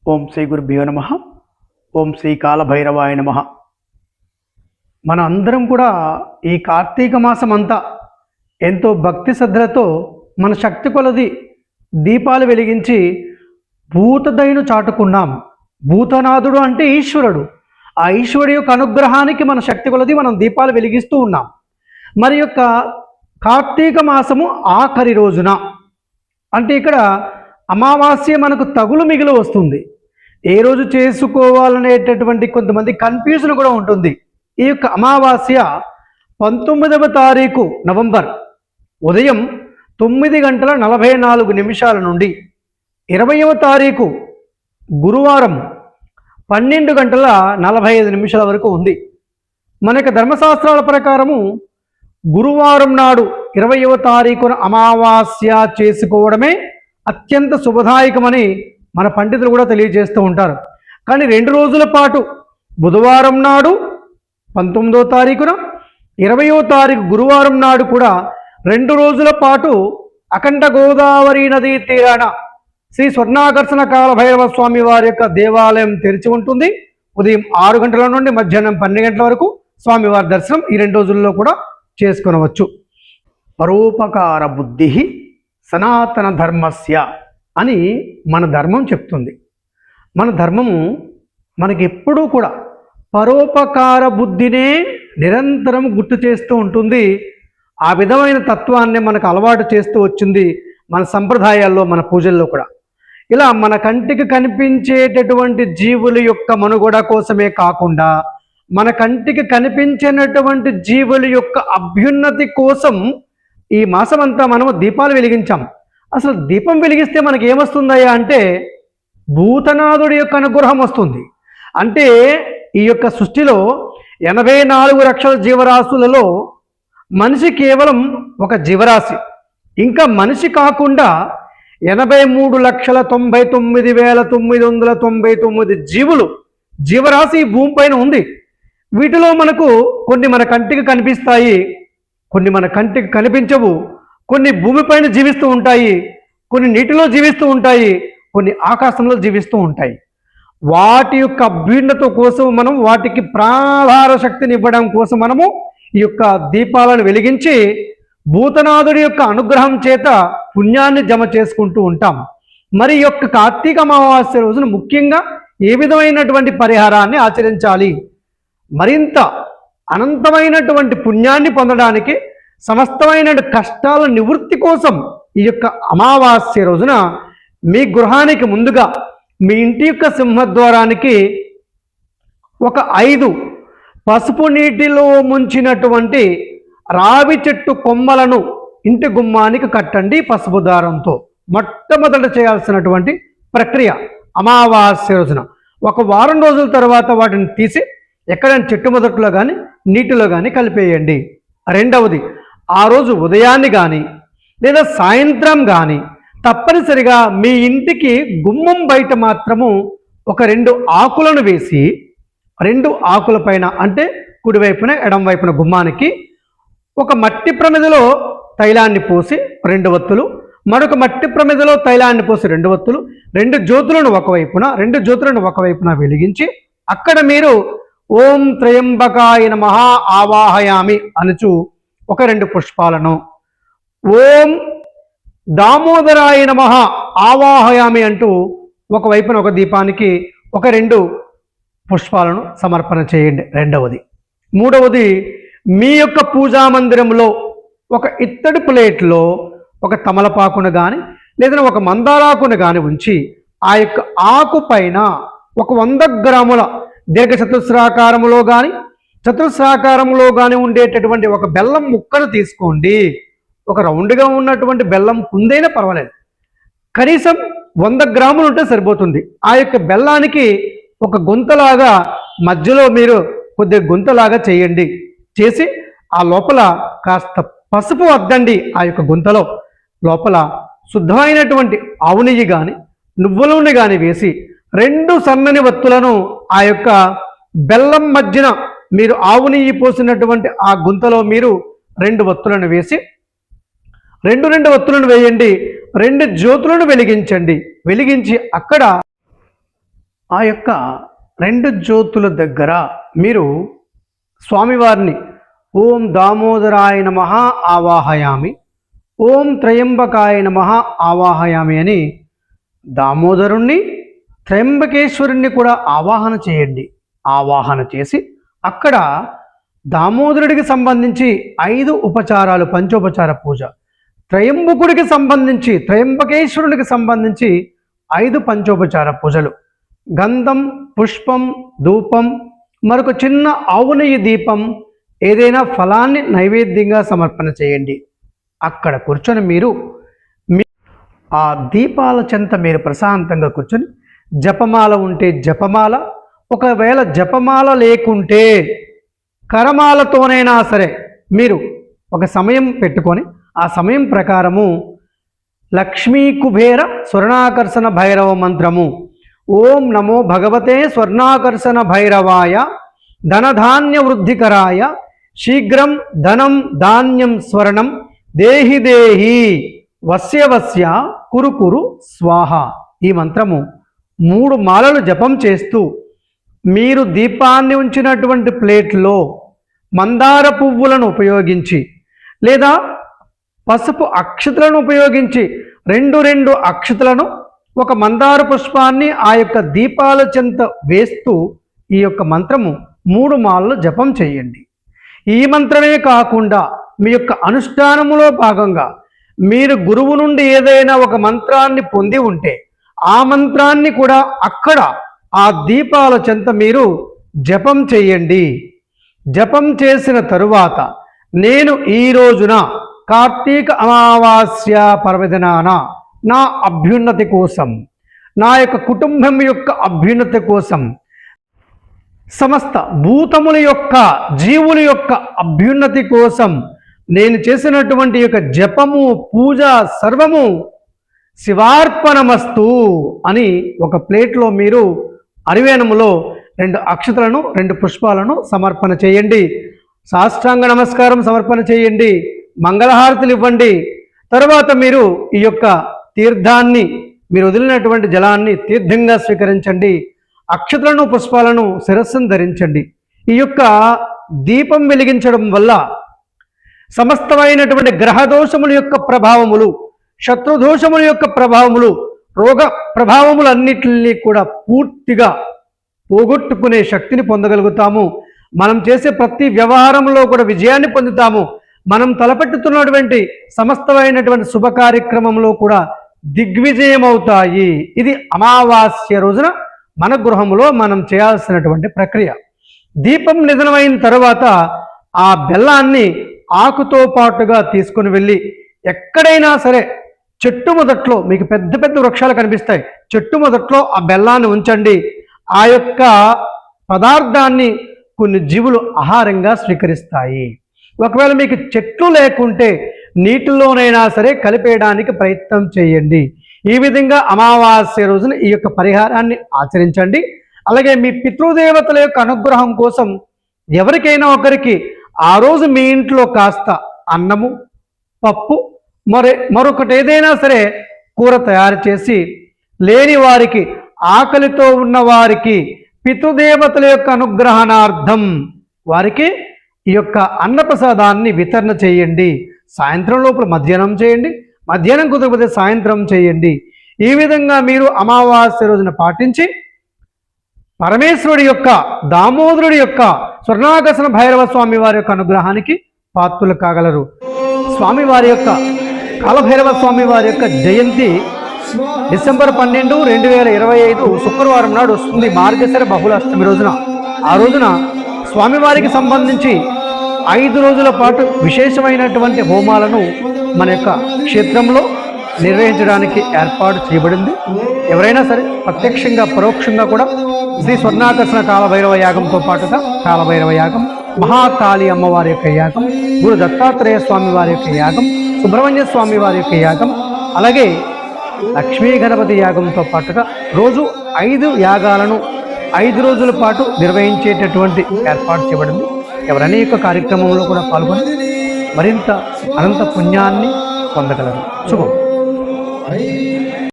ఓం శ్రీ గురుభ్యో నమః. ఓం శ్రీ కాలభైరవాయ నమః. మన అందరం కూడా ఈ కార్తీక మాసం అంతా ఎంతో భక్తి శ్రద్ధలతో మన శక్తి కొలది దీపాలు వెలిగించి భూతదయను చాటుకున్నాం. భూతనాథుడు అంటే ఈశ్వరుడు. ఆ ఈశ్వరుడు యొక్క అనుగ్రహానికి మన శక్తి కొలది మనం దీపాలు వెలిగిస్తూ ఉన్నాం. మరి యొక్క కార్తీక మాసము ఆఖరి రోజున అంటే ఇక్కడ అమావాస్య మనకు తగులు మిగిలి వస్తుంది. ఏ రోజు చేసుకోవాలనేటటువంటి కొంతమంది కన్ఫ్యూజన్ కూడా ఉంటుంది. ఈ యొక్క అమావాస్య 19వ తారీఖు నవంబర్ ఉదయం 9:44 నుండి 20వ తారీఖు గురువారం 12:45 వరకు ఉంది. మనకి ధర్మశాస్త్రాల ప్రకారము గురువారం నాడు 20వ తారీఖున అమావాస్య చేసుకోవడమే అత్యంత శుభదాయకమని మన పండితులు కూడా తెలియజేస్తూ ఉంటారు. కానీ 2 రోజుల పాటు బుధవారం నాడు 19వ తారీఖున 20వ తారీఖు గురువారం నాడు కూడా 2 రోజుల పాటు అఖండ గోదావరి నదీ తీరాన శ్రీ స్వర్ణాకర్షణ కాలభైరవ స్వామి వారి యొక్క దేవాలయం తెరిచి ఉంటుంది. ఉదయం 6 గంటల నుండి మధ్యాహ్నం 12 గంటల వరకు స్వామివారి దర్శనం ఈ 2 రోజుల్లో కూడా చేసుకొనవచ్చు. పరోపకార బుద్ధి సనాతన ధర్మస్య అని మన ధర్మం చెప్తుంది. మన ధర్మము మనకి ఎప్పుడూ కూడా పరోపకార బుద్ధినే నిరంతరం గుర్తు చేస్తూ ఉంటుంది. ఆ విధమైన తత్వాన్ని మనకు అలవాటు చేస్తూ వచ్చింది మన సంప్రదాయాల్లో, మన పూజల్లో కూడా. ఇలా మన కంటికి కనిపించేటటువంటి జీవుల యొక్క మనుగడ కోసమే కాకుండా మన కంటికి కనిపించినటువంటి జీవుల యొక్క అభ్యున్నతి కోసం ఈ మాసమంతా మనము దీపాలు వెలిగించాం. అసలు దీపం వెలిగిస్తే మనకి ఏమొస్తుందయ్యా అంటే భూతనాథుడి యొక్క అనుగ్రహం వస్తుంది. అంటే ఈ యొక్క సృష్టిలో 84 లక్షల జీవరాశులలో మనిషి కేవలం ఒక జీవరాశి. ఇంకా మనిషి కాకుండా 83,99,999 జీవరాశి భూమిపైన ఉంది. వీటిలో మనకు కొన్ని మన కంటికి కనిపిస్తాయి, కొన్ని మన కంటికి కనిపించవు. కొన్ని భూమిపైన జీవిస్తూ ఉంటాయి, కొన్ని నీటిలో జీవిస్తూ ఉంటాయి, కొన్ని ఆకాశంలో జీవిస్తూ ఉంటాయి. వాటి యొక్క అభ్యున్నత కోసం మనం వాటికి ప్రాణాధార శక్తిని ఇవ్వడం కోసం మనము ఈ యొక్క దీపాలను వెలిగించి భూతనాథుడి యొక్క అనుగ్రహం చేత పుణ్యాన్ని జమ చేసుకుంటూ ఉంటాం. మరి ఈ యొక్క కార్తీక అమావాస్య రోజున ముఖ్యంగా ఏ విధమైనటువంటి పరిహారాన్ని ఆచరించాలి, మరింత అనంతమైనటువంటి పుణ్యాన్ని పొందడానికి, సమస్తమైన కష్టాల నివృత్తి కోసం ఈ యొక్క అమావాస్య రోజున మీ గృహానికి ముందుగా మీ ఇంటి యొక్క సింహద్వారానికి ఒక 5 పసుపు నీటిలో ముంచినటువంటి రావి చెట్టు కొమ్మలను ఇంటి గుమ్మానికి కట్టండి పసుపు దారంతో. మొట్టమొదట చేయాల్సినటువంటి ప్రక్రియ అమావాస్య రోజున. ఒక వారం రోజుల తర్వాత వాటిని తీసి ఎక్కడైనా చెట్టు మొదట్లో కానీ నీటిలో కానీ కలిపేయండి. రెండవది, ఆ రోజు ఉదయాన్ని కానీ లేదా సాయంత్రం కానీ తప్పనిసరిగా మీ ఇంటికి గుమ్మం బయట మాత్రము ఒక 2 ఆకులను వేసి 2 ఆకుల పైన అంటే కుడివైపున ఎడం వైపున గుమ్మానికి ఒక మట్టి ప్రమిదలో తైలాన్ని పోసి 2 వత్తులు, మరొక మట్టి ప్రమిదలో తైలాన్ని పోసి 2 వత్తులు, 2 జ్యోతులను ఒకవైపున వెలిగించి అక్కడ మీరు ఓం త్రయంబకాయ నమః ఆవాహయామి అనుచు ఒక 2 పుష్పాలను, ఓం దామోదరాయ నమః ఆవాహయామి అంటూ ఒకవైపున ఒక దీపానికి ఒక 2 పుష్పాలను సమర్పణ చేయండి. రెండవది. మూడవది, మీ యొక్క పూజా మందిరంలో ఒక ఇత్తడి ప్లేట్లో ఒక తమలపాకును కానీ లేదా ఒక మందారాకును కానీ ఉంచి ఆ యొక్క ఆకు పైన ఒక 100 గ్రాముల దీర్ఘ చతుస్రాకారంలో కానీ ఉండేటటువంటి ఒక బెల్లం ముక్కను తీసుకోండి. ఒక రౌండ్గా ఉన్నటువంటి బెల్లం కుందైనా పర్వాలేదు, కనీసం 100 గ్రాములు ఉంటే సరిపోతుంది. ఆ యొక్క బెల్లానికి ఒక గుంతలాగా మధ్యలో మీరు కొద్దిగా గుంతలాగా చేయండి. చేసి ఆ లోపల కాస్త పసుపు అద్దండి. ఆ యొక్క గుంతలో లోపల శుద్ధమైనటువంటి ఆవు నెయ్యి కానీ నువ్వుల నూనె కానీ వేసి 2 సన్నని వత్తులను ఆ యొక్క బెల్లం మధ్యన మీరు ఆవు నెయ్యి పోసినటువంటి ఆ గుంతలో మీరు 2 వత్తులను వేసి 2 వత్తులను వేయండి. 2 జ్యోతులను వెలిగించండి. వెలిగించి అక్కడ ఆ యొక్క రెండు జ్యోతుల దగ్గర మీరు స్వామివారిని ఓం దామోదరాయ నమః ఆవాహయామి, ఓం త్రయంబకాయ నమః ఆవాహయామి అని దామోదరుణ్ణి త్రయంబకేశ్వరుణ్ణి కూడా ఆవాహన చేయండి. ఆవాహన చేసి అక్కడ దామోదరుడికి సంబంధించి 5 ఉపచారాలు, పంచోపచార పూజ, త్రయంబకుడికి సంబంధించి త్రయంబకేశ్వరుడికి సంబంధించి 5 పంచోపచార పూజలు, గంధం, పుష్పం, ధూపం, మరొక చిన్న ఆవు నెయ్యి దీపం, ఏదైనా ఫలాన్ని నైవేద్యంగా సమర్పణ చేయండి. అక్కడ కూర్చొని మీరు ఆ దీపాల చెంత మీరు ప్రశాంతంగా కూర్చొని జపమాల ఉంటే జపమాల, ఒకవేళ జపమాల లేకుంటే కరమాలతోనైనా సరే మీరు ఒక సమయం పెట్టుకొని ఆ సమయం ప్రకారము లక్ష్మీ కుబేర స్వర్ణాకర్షణ భైరవ మంత్రము ఓం నమో భగవతే స్వర్ణాకర్షణ భైరవాయ ధనధాన్య వృద్ధికరాయ శీఘ్రం ధనం ధాన్యం స్వర్ణం దేహి దేహి వస్య వస్య కురు కురు స్వాహ. ఈ మంత్రము 3 మాలలు జపం చేస్తూ మీరు దీపాన్ని ఉంచినటువంటి ప్లేట్లో మందార పువ్వులను ఉపయోగించి లేదా పసుపు అక్షతలను ఉపయోగించి 2 అక్షతలను ఒక మందార పుష్పాన్ని ఆ యొక్క దీపాల చెంత వేస్తూ ఈ యొక్క మంత్రము 3 మాలలు జపం చేయండి. ఈ మంత్రమే కాకుండా మీ యొక్క అనుష్ఠానములో భాగంగా మీరు గురువు నుండి ఏదైనా ఒక మంత్రాన్ని పొంది ఉంటే ఆ మంత్రాన్ని కూడా అక్కడ ఆ దీపాల చెంత మీరు జపం చేయండి. జపం చేసిన తరువాత నేను ఈ రోజున కార్తీక అమావాస్య పర్వదినాన నా అభ్యున్నతి కోసం, నా యొక్క కుటుంబం యొక్క అభ్యున్నతి కోసం, సమస్త భూతముల యొక్క జీవుల యొక్క అభ్యున్నతి కోసం నేను చేసినటువంటి యొక్క జపము, పూజ సర్వము శివార్పణమస్తు అని ఒక ప్లేట్లో మీరు అరివేణములో 2 అక్షతలను 2 పుష్పాలను సమర్పణ చేయండి. సాష్టాంగ నమస్కారం సమర్పణ చేయండి. మంగళహారతులు ఇవ్వండి. తర్వాత మీరు ఈ యొక్క తీర్థాన్ని, మీరు వదిలినటువంటి జలాన్ని తీర్థంగా స్వీకరించండి. అక్షతలను పుష్పాలను శిరస్సును ధరించండి. ఈ యొక్క దీపం వెలిగించడం వల్ల సమస్తమైనటువంటి గ్రహదోషముల యొక్క ప్రభావములు, శత్రుదోషముల యొక్క ప్రభావములు, రోగ ప్రభావములన్నిటినీ కూడా పూర్తిగా పోగొట్టుకునే శక్తిని పొందగలుగుతాము. మనం చేసే ప్రతి వ్యవహారంలో కూడా విజయాన్ని పొందుతాము. మనం తలపెట్టుతున్నటువంటి సమస్తమైనటువంటి శుభ కార్యక్రమంలో కూడా దిగ్విజయం అవుతాయి. ఇది అమావాస్య రోజున మన గృహంలో మనం చేయాల్సినటువంటి ప్రక్రియ. దీపం నిధనమైన తర్వాత ఆ బెల్లాన్ని ఆకుతో పాటుగా తీసుకుని వెళ్ళి ఎక్కడైనా సరే చెట్టు మొదట్లో, మీకు పెద్ద పెద్ద వృక్షాలు కనిపిస్తాయి, చెట్టు మొదట్లో ఆ బెల్లాన్ని ఉంచండి. ఆ యొక్క పదార్థాన్ని కొన్ని జీవులు ఆహారంగా స్వీకరిస్తాయి. ఒకవేళ మీకు చెట్లు లేకుంటే నీటిలోనైనా సరే కలిపేయడానికి ప్రయత్నం చేయండి. ఈ విధంగా అమావాస్య రోజున ఈ యొక్క పరిహారాన్ని ఆచరించండి. అలాగే మీ పితృదేవతల యొక్క అనుగ్రహం కోసం ఎవరికైనా ఒకరికి ఆ రోజు మీ ఇంట్లో కాస్త అన్నము, పప్పు, మరొకటి ఏదైనా సరే కూర తయారు చేసి లేని వారికి, ఆకలితో ఉన్న వారికి, పితృదేవతల యొక్క అనుగ్రహణార్థం వారికి ఈ యొక్క అన్నప్రసాదాన్ని వితరణ చేయండి. సాయంత్రం లోపల మధ్యాహ్నం చేయండి, మధ్యాహ్నం కుదరకపోతే సాయంత్రం చేయండి. ఈ విధంగా మీరు అమావాస్య రోజున పాటించి పరమేశ్వరుడి యొక్క, దామోదరుడి యొక్క, స్వర్ణాకర్షణ భైరవ స్వామి వారి యొక్క అనుగ్రహానికి పాత్రులు కాగలరు. స్వామివారి యొక్క, కాలభైరవ స్వామి వారి యొక్క జయంతి డిసెంబర్ 12, 2025 శుక్రవారం నాడు వస్తుంది. మార్గశిర బహుళ అష్టమి రోజున. ఆ రోజున స్వామివారికి సంబంధించి 5 రోజుల పాటు విశేషమైనటువంటి హోమాలను మన యొక్క క్షేత్రంలో నిర్వహించడానికి ఏర్పాటు చేయబడింది. ఎవరైనా సరే ప్రత్యక్షంగా పరోక్షంగా కూడా శ్రీ స్వర్ణాకర్షణ కాలభైరవ యాగంతో పాటుగా కాలభైరవ యాగం, మహాకాళి అమ్మవారి యొక్క యాగం, గురు దత్తాత్రేయ స్వామి వారి యొక్క యాగం, సుబ్రహ్మణ్య స్వామి వారి యొక్క యాగం, అలాగే లక్ష్మీ గణపతి యాగంతో పాటుగా రోజు 5 యాగాలను 5 రోజుల పాటు నిర్వహించేటటువంటి ఏర్పాటు చేయబడింది. ఎవరైనా యొక్క కార్యక్రమంలో కూడా పాల్గొని మరింత అనంత పుణ్యాన్ని పొందగలరు. శుభం.